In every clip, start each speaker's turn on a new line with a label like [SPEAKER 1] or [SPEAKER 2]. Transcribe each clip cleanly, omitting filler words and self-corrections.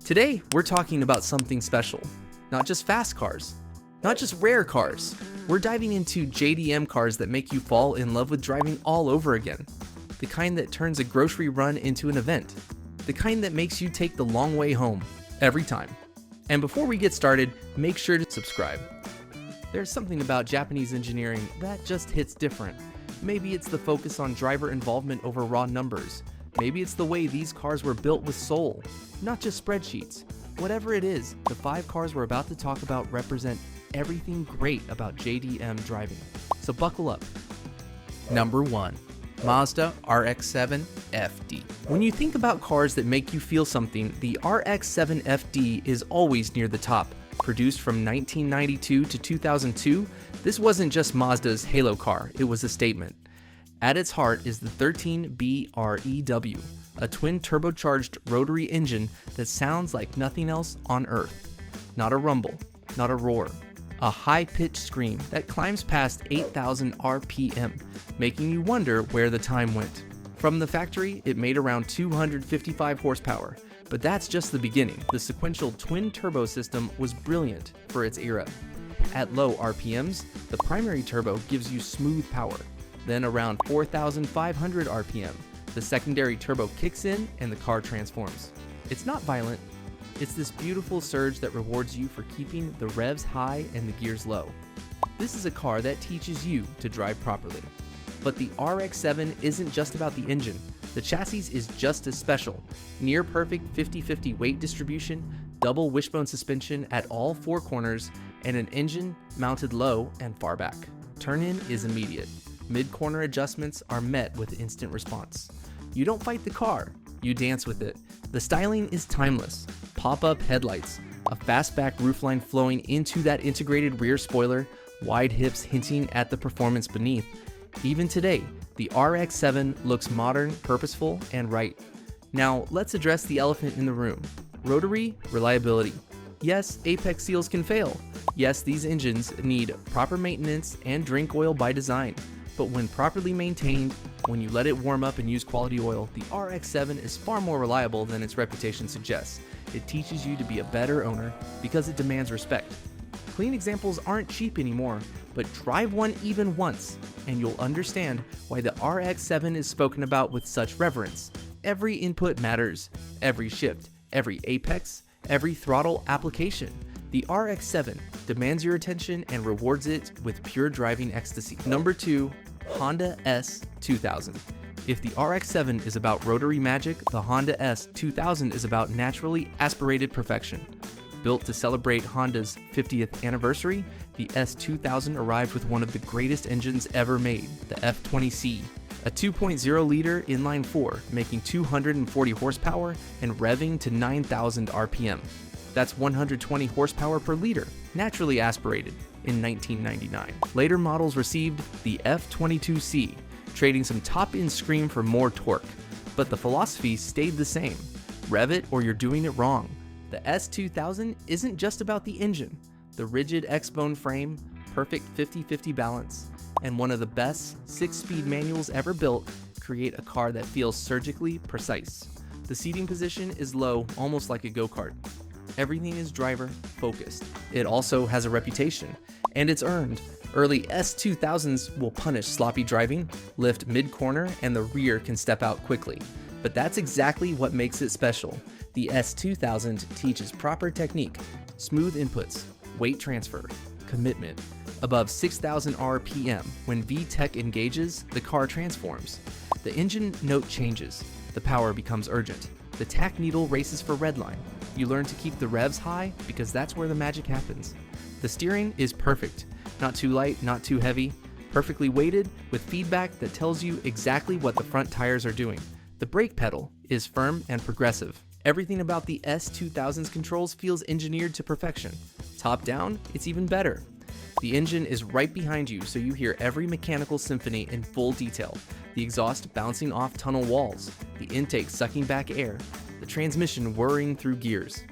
[SPEAKER 1] Today, we're talking about something special. Not just fast cars, not just rare cars. We're diving into JDM cars that make you fall in love with driving all over again. The kind that turns a grocery run into an event. The kind that makes you take the long way home, every time. And before we get started, make sure to subscribe. There's something about Japanese engineering that just hits different. Maybe it's the focus on driver involvement over raw numbers. Maybe it's the way these cars were built with soul, not just spreadsheets. Whatever it is, the 5 cars we're about to talk about represent everything great about JDM driving. So buckle up. Number 1. Mazda RX7 FD. When you think about cars that make you feel something, the RX7 FD is always near the top. Produced from 1992 to 2002, this wasn't just Mazda's halo car, it was a statement. At its heart is the 13B-REW, a twin turbocharged rotary engine that sounds like nothing else on earth. Not a rumble, not a roar, a high-pitched scream that climbs past 8,000 RPM, making you wonder where the time went. From the factory, it made around 255 horsepower, but that's just the beginning. The sequential twin turbo system was brilliant for its era. At low RPMs, the primary turbo gives you smooth power. Then around 4,500 RPM, the secondary turbo kicks in and the car transforms. It's not violent, it's this beautiful surge that rewards you for keeping the revs high and the gears low. This is a car that teaches you to drive properly. But the RX-7 isn't just about the engine. The chassis is just as special. Near perfect 50-50 weight distribution, double wishbone suspension at all 4 corners, and an engine mounted low and far back. Turn-in is immediate. Mid-corner adjustments are met with instant response. You don't fight the car, you dance with it. The styling is timeless. Pop-up headlights, a fastback roofline flowing into that integrated rear spoiler, wide hips hinting at the performance beneath. Even today, the RX-7 looks modern, purposeful, and right. Now, let's address the elephant in the room. Rotary reliability. Yes, apex seals can fail. Yes, these engines need proper maintenance and drink oil by design. But when properly maintained, when you let it warm up and use quality oil, the RX-7 is far more reliable than its reputation suggests. It teaches you to be a better owner because it demands respect. Clean examples aren't cheap anymore, but drive one even once, and you'll understand why the RX-7 is spoken about with such reverence. Every input matters, every shift, every apex, every throttle application. The RX-7 demands your attention and rewards it with pure driving ecstasy. Number 2, Honda S2000. If the RX-7 is about rotary magic, the Honda S2000 is about naturally aspirated perfection. Built to celebrate Honda's 50th anniversary, the S2000 arrived with one of the greatest engines ever made, the F20C. A 2.0-liter inline-4, making 240 horsepower and revving to 9,000 RPM. That's 120 horsepower per liter, naturally aspirated, in 1999. Later models received the F22C, trading some top-end scream for more torque. But the philosophy stayed the same. Rev it or you're doing it wrong. The S2000 isn't just about the engine. The rigid X-bone frame, perfect 50-50 balance, and one of the best 6-speed manuals ever built create a car that feels surgically precise. The seating position is low, almost like a go-kart. Everything is driver focused. It also has a reputation, and it's earned. Early S2000s will punish sloppy driving, lift mid-corner, and the rear can step out quickly. But that's exactly what makes it special. The S2000 teaches proper technique, smooth inputs, weight transfer, commitment. Above 6,000 RPM, when VTEC engages, the car transforms. The engine note changes. The power becomes urgent. The tach needle races for redline. You learn to keep the revs high because that's where the magic happens. The steering is perfect. Not too light, not too heavy. Perfectly weighted with feedback that tells you exactly what the front tires are doing. The brake pedal is firm and progressive. Everything about the S2000's controls feels engineered to perfection. Top down, it's even better. The engine is right behind you, so you hear every mechanical symphony in full detail. The exhaust bouncing off tunnel walls, the intake sucking back air, the transmission whirring through gears.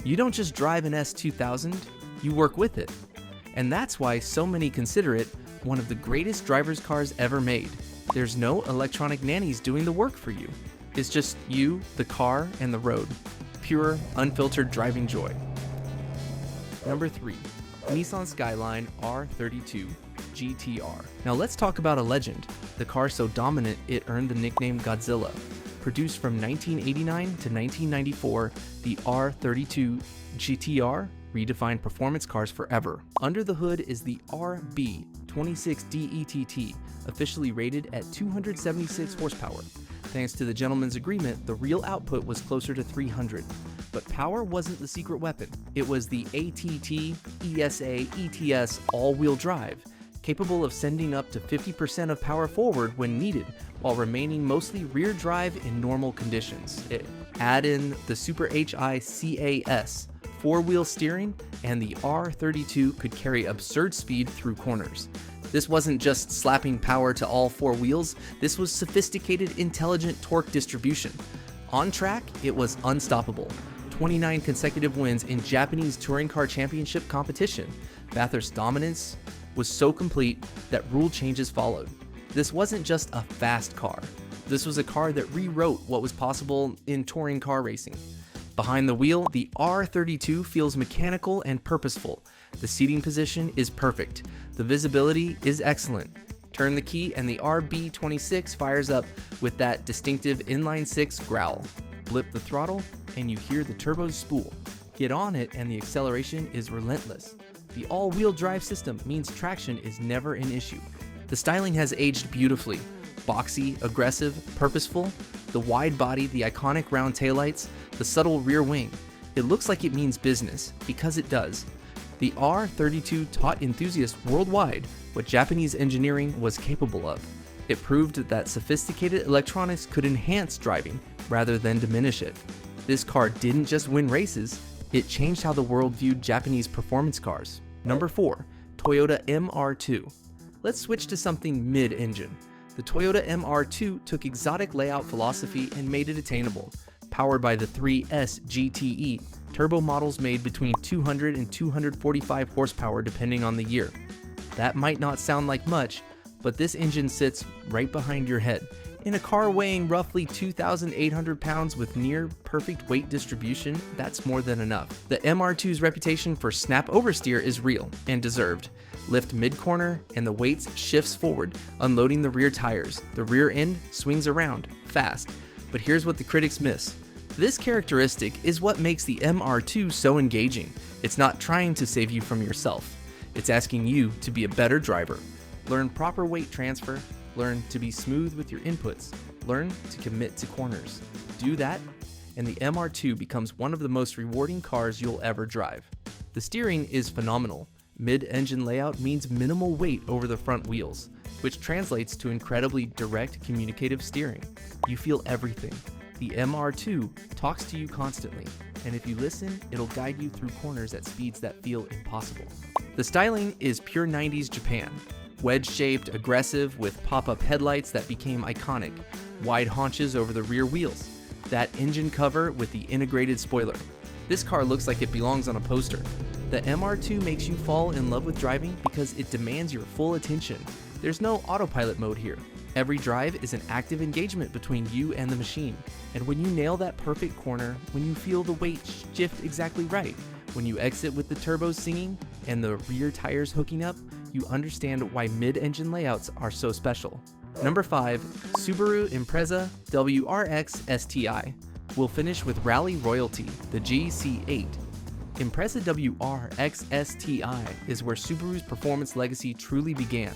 [SPEAKER 1] You don't just drive an S2000, you work with it. And that's why so many consider it one of the greatest driver's cars ever made. There's no electronic nannies doing the work for you. It's just you, the car, and the road. pure, unfiltered driving joy. Number 3. Nissan Skyline R32 GTR. Now let's talk about a legend, the car so dominant it earned the nickname Godzilla. Produced from 1989 to 1994, the R32 GTR redefined performance cars forever. Under the hood is the RB26DETT, officially rated at 276 horsepower. Thanks to the gentleman's agreement, the real output was closer to 300. But power wasn't the secret weapon. It was the ATT, ESA, ETS all-wheel drive, capable of sending up to 50% of power forward when needed, while remaining mostly rear drive in normal conditions. Add in the Super HI CAS, four-wheel steering, and the R32 could carry absurd speed through corners. This wasn't just slapping power to all four wheels, this was sophisticated, intelligent torque distribution. On track, it was unstoppable. 29 consecutive wins in Japanese touring car championship competition. Bathurst's dominance was so complete that rule changes followed. This wasn't just a fast car. This was a car that rewrote what was possible in touring car racing. Behind the wheel, the R32 feels mechanical and purposeful. The seating position is perfect. The visibility is excellent. Turn the key and the RB26 fires up with that distinctive inline-six growl. Blip the throttle and you hear the turbos spool. Get on it and the acceleration is relentless. The all-wheel drive system means traction is never an issue. The styling has aged beautifully. Boxy, aggressive, purposeful. The wide body, the iconic round taillights, the subtle rear wing. It looks like it means business, because it does. The R32 taught enthusiasts worldwide what Japanese engineering was capable of. It proved that sophisticated electronics could enhance driving rather than diminish it. This car didn't just win races, it changed how the world viewed Japanese performance cars. Number 4. Toyota MR2. Let's switch to something mid-engine. The Toyota MR2 took exotic layout philosophy and made it attainable. Powered by the 3S GTE, turbo models made between 200 and 245 horsepower depending on the year. That might not sound like much, but this engine sits right behind your head. In a car weighing roughly 2,800 pounds with near perfect weight distribution, that's more than enough. The MR2's reputation for snap oversteer is real and deserved. Lift mid-corner and the weight shifts forward, unloading the rear tires. The rear end swings around, fast. But here's what the critics miss. This characteristic is what makes the MR2 so engaging. It's not trying to save you from yourself. It's asking you to be a better driver. Learn proper weight transfer, learn to be smooth with your inputs, learn to commit to corners. Do that, and the MR2 becomes one of the most rewarding cars you'll ever drive. The steering is phenomenal. Mid-engine layout means minimal weight over the front wheels, which translates to incredibly direct communicative steering. You feel everything. The MR2 talks to you constantly, and if you listen, it'll guide you through corners at speeds that feel impossible. The styling is pure 90s Japan. Wedge-shaped, aggressive, with pop-up headlights that became iconic, wide haunches over the rear wheels, that engine cover with the integrated spoiler. This car looks like it belongs on a poster. The MR2 makes you fall in love with driving because it demands your full attention. There's no autopilot mode here. Every drive is an active engagement between you and the machine. And when you nail that perfect corner, when you feel the weight shift exactly right, when you exit with the turbos singing and the rear tires hooking up, you understand why mid-engine layouts are so special. Number 5. Subaru Impreza WRX STI. We'll finish with rally royalty, the GC8. Impreza WRX STI is where Subaru's performance legacy truly began.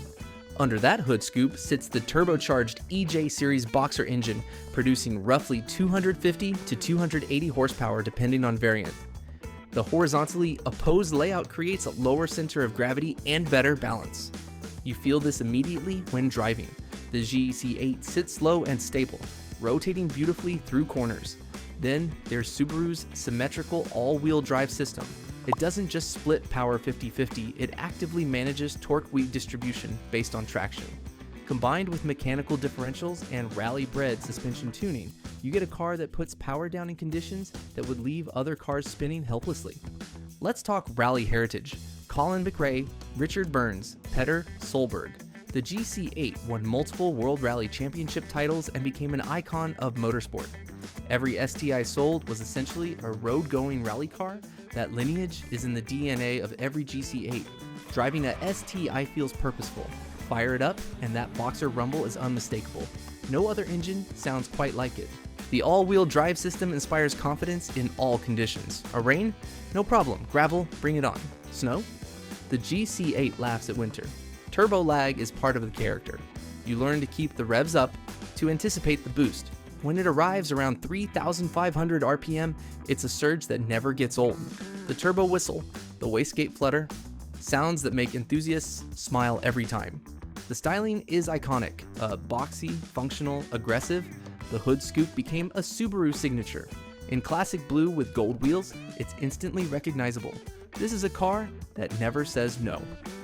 [SPEAKER 1] Under that hood scoop sits the turbocharged EJ Series Boxer engine, producing roughly 250 to 280 horsepower depending on variant. The horizontally opposed layout creates a lower center of gravity and better balance. You feel this immediately when driving. The GC8 sits low and stable, rotating beautifully through corners. Then there's Subaru's symmetrical all-wheel drive system. It doesn't just split power 50-50, it actively manages torque weight distribution based on traction. Combined with mechanical differentials and rally-bred suspension tuning, you get a car that puts power down in conditions that would leave other cars spinning helplessly. Let's talk rally heritage. Colin McRae, Richard Burns, Petter Solberg. The GC8 won multiple World Rally Championship titles and became an icon of motorsport. Every STI sold was essentially a road-going rally car. That lineage is in the DNA of every GC8. Driving a STI feels purposeful. Fire it up, and that boxer rumble is unmistakable. No other engine sounds quite like it. The all-wheel drive system inspires confidence in all conditions. A rain? No problem. Gravel? Bring it on. Snow? The GC8 laughs at winter. Turbo lag is part of the character. You learn to keep the revs up to anticipate the boost. When it arrives around 3,500 RPM, it's a surge that never gets old. The turbo whistle, the wastegate flutter, sounds that make enthusiasts smile every time. The styling is iconic, boxy, functional, aggressive. The hood scoop became a Subaru signature. In classic blue with gold wheels, it's instantly recognizable. This is a car that never says no.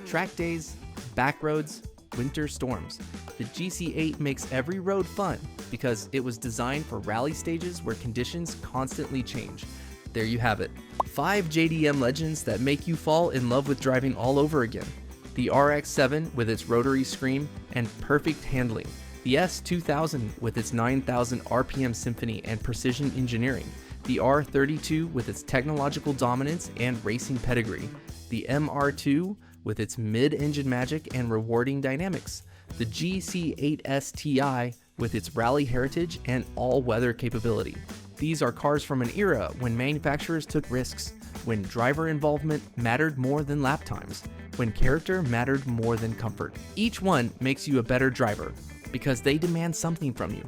[SPEAKER 1] Track days, back roads, winter storms. The GC8 makes every road fun because it was designed for rally stages where conditions constantly change. There you have it. 5 JDM legends that make you fall in love with driving all over again. The RX7 with its rotary scream and perfect handling. The S2000 with its 9,000 RPM symphony and precision engineering. The R32 with its technological dominance and racing pedigree. The MR2 with its mid-engine magic and rewarding dynamics. The GC8 STI with its rally heritage and all-weather capability. These are cars from an era when manufacturers took risks, when driver involvement mattered more than lap times, when character mattered more than comfort. Each one makes you a better driver because they demand something from you.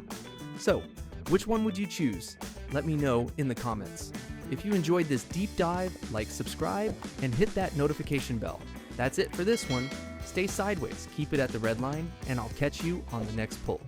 [SPEAKER 1] So, which one would you choose? Let me know in the comments. If you enjoyed this deep dive, like, subscribe, and hit that notification bell. That's it for this one. Stay sideways, keep it at the red line, and I'll catch you on the next pull.